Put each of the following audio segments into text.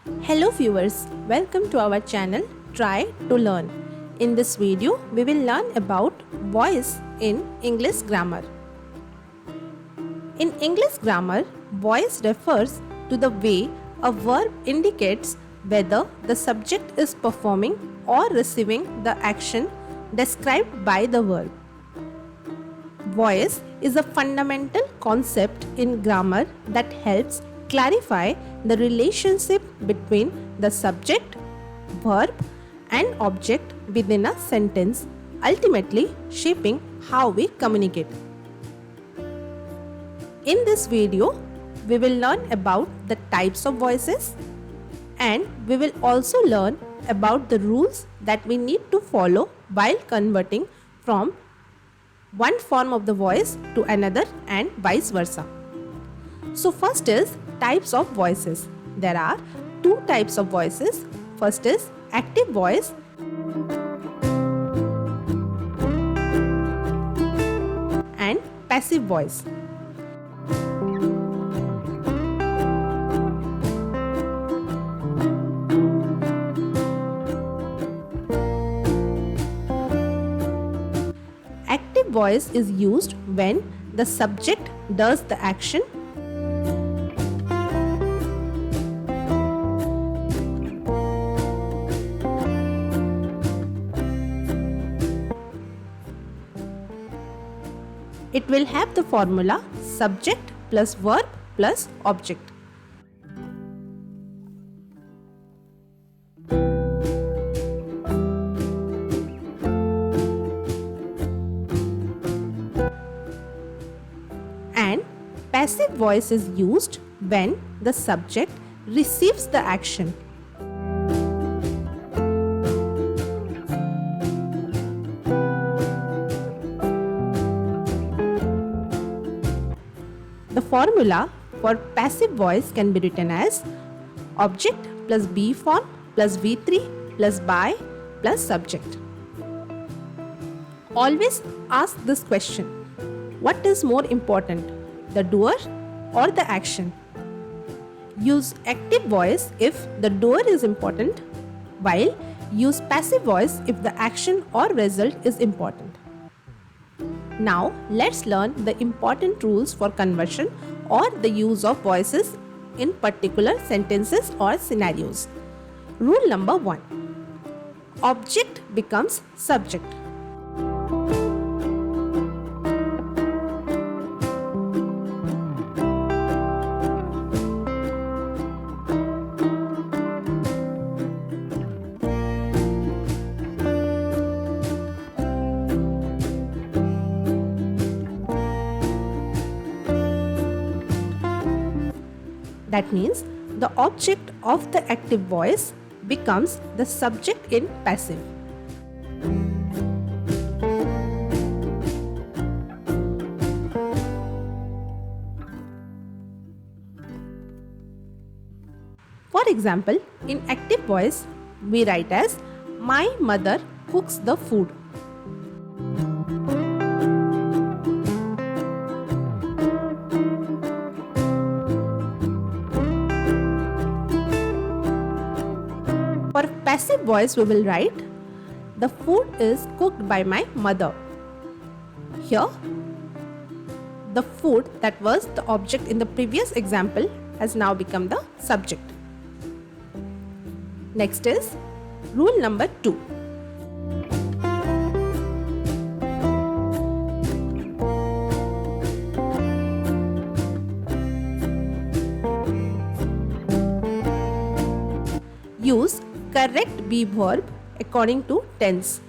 Hello viewers, welcome to our channel Try to Learn. In this video, we will learn about voice in English grammar. In English grammar, voice refers to the way a verb indicates whether the subject is performing or receiving the action described by the verb. Voice is a fundamental concept in grammar that helps clarify the relationship between the subject, verb, and object within a sentence, ultimately shaping how we communicate. In this video, we will learn about the types of voices, and we will also learn about the rules that we need to follow while converting from one form of the voice to another and vice versa. So first is types of voices. There are two types of voices. First is active voice and passive voice. Active voice is used when the subject does the action It will have the formula subject plus verb plus object. And passive voice is used when the subject receives the action. The formula for passive voice can be written as object plus be form plus V3 plus by plus subject. Always ask this question: what is more important, the doer or the action? Use active voice if the doer is important, while use passive voice if the action or result is important. Now let's learn the important rules for conversion or the use of voices in particular sentences or scenarios. Rule number 1. Object becomes subject. That means the object of the active voice becomes the subject in passive. For example, in active voice, we write as my mother cooks the food. For passive voice, we will write the food is cooked by my mother. Here, the food that was the object in the previous example has now become the subject. Next is rule number 2. Use correct be verb according to tense.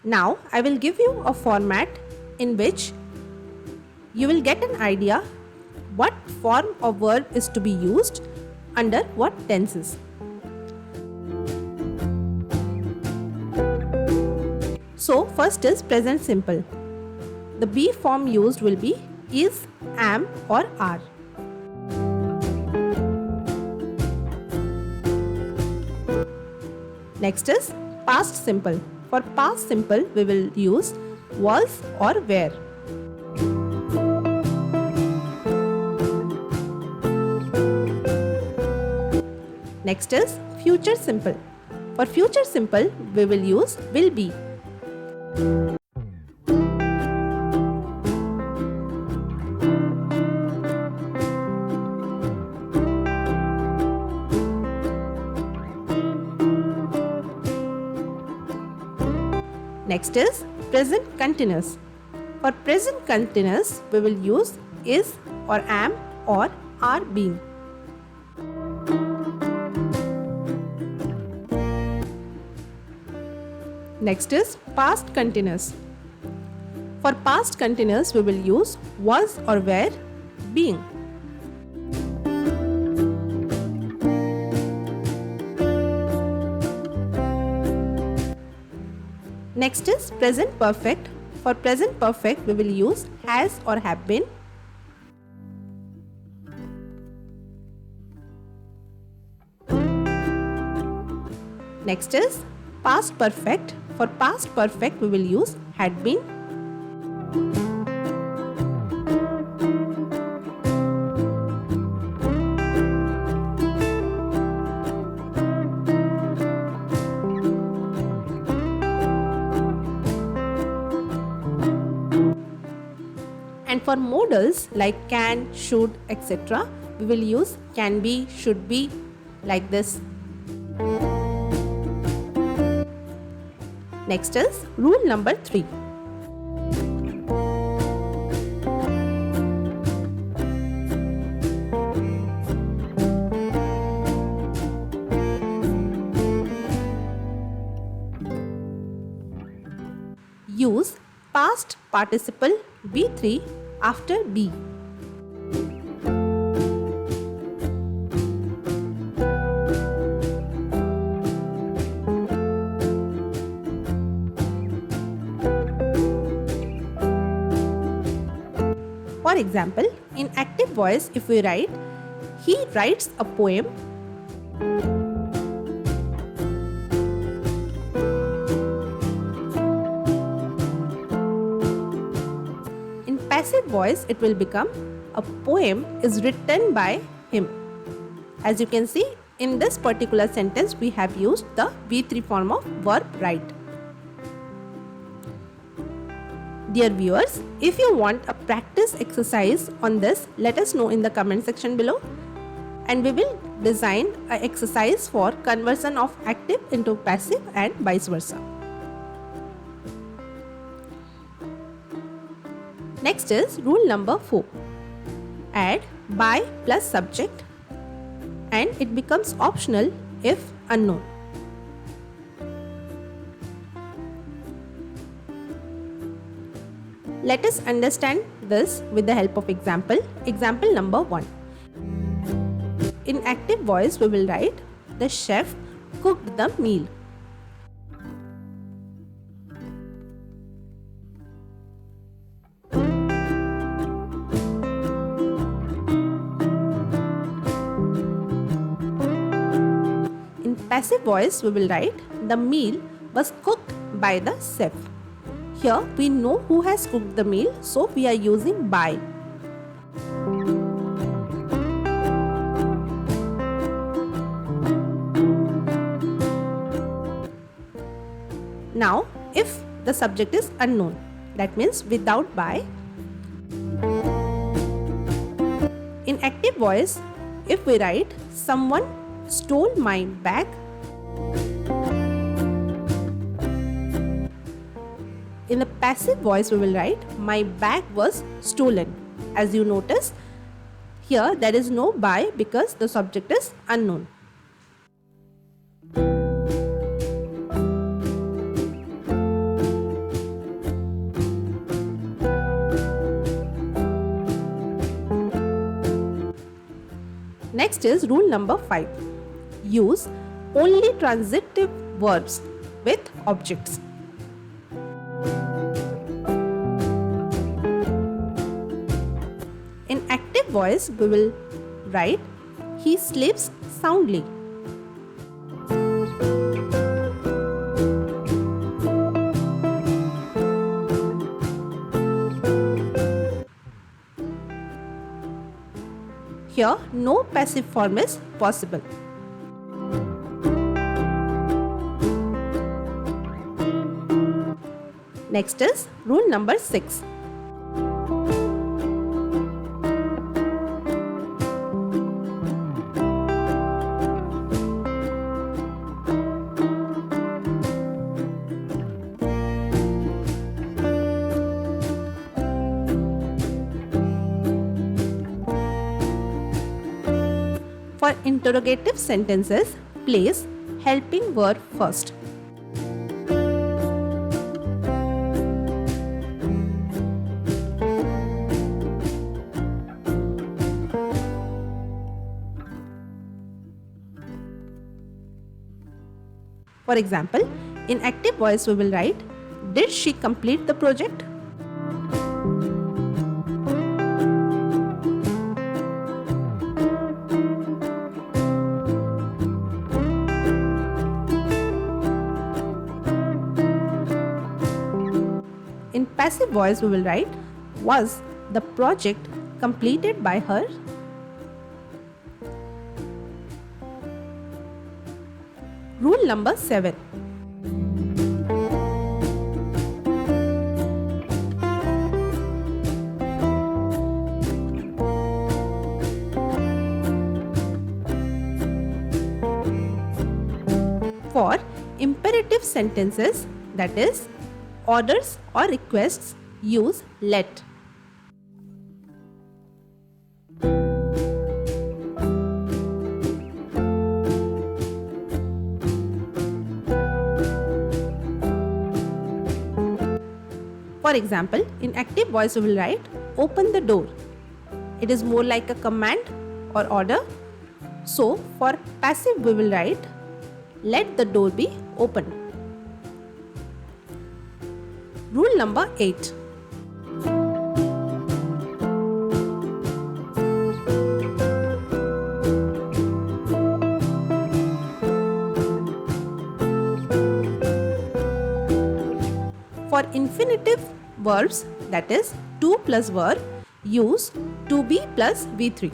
Now I will give you a format in which you will get an idea what form of verb is to be used under what tenses. So first is present simple. The be form used will be is, am or are. Next is past simple. For past simple, we will use was or were. Next is future simple. For future simple, we will use will be. Next is present continuous. For present continuous, we will use is or am or are being. Next is past continuous. For past continuous, we will use was or were, being. Next is present perfect. For present perfect, we will use has or have been. Next is past perfect. For past perfect, we will use had been. And for modals like can, should, etc., we will use can be, should be, like this. Next is rule number 3. Use past participle be3 after be. For example, in active voice, if we write, he writes a poem. In passive voice, it will become a poem is written by him. As you can see, in this particular sentence, we have used the V3 form of verb write. Dear viewers, if you want a practice exercise on this, let us know in the comment section below, and we will design an exercise for conversion of active into passive and vice versa. Next is rule number 4. Add by plus subject and it becomes optional if unknown. Let us understand this with the help of example. Example number 1. In active voice, we will write, the chef cooked the meal. In passive voice, we will write, the meal was cooked by the chef. Here we know who has cooked the meal, so we are using by. Now, if the subject is unknown, that means without by. In active voice, if we write, someone stole my bag, in the passive voice, we will write, my bag was stolen. As you notice, here there is no by because the subject is unknown. Next is rule number 5. Use only transitive verbs with objects. In active voice, we will write, he sleeps soundly. Here, no passive form is possible. Next is rule number 6. For interrogative sentences, place helping verb first. For example, in active voice we will write, did she complete the project? In passive voice we will write, was the project completed by her? Rule number 7. For imperative sentences, that is, orders or requests, use let. For example, in active voice we will write, open the door. It is more like a command or order. So, for passive we will write, let the door be opened. Rule number 8. For infinitive verbs, that is to plus verb, use to be plus V3.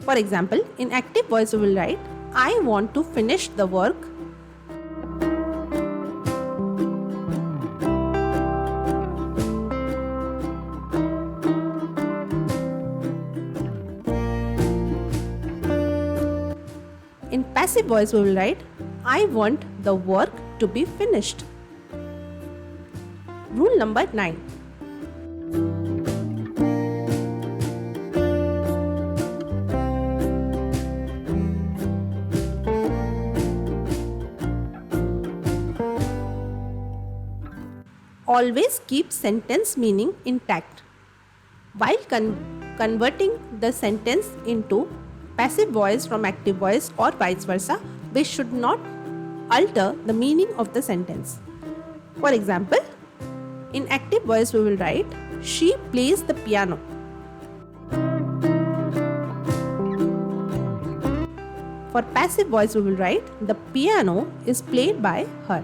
For example, in active voice we will write, I want to finish the work. In passive voice we will write, I want the work to be finished. Rule number 9. Always keep sentence meaning intact. While converting the sentence into passive voice from active voice or vice versa, we should not alter the meaning of the sentence. For example, in active voice we will write, she plays the piano. For passive voice we will write, the piano is played by her.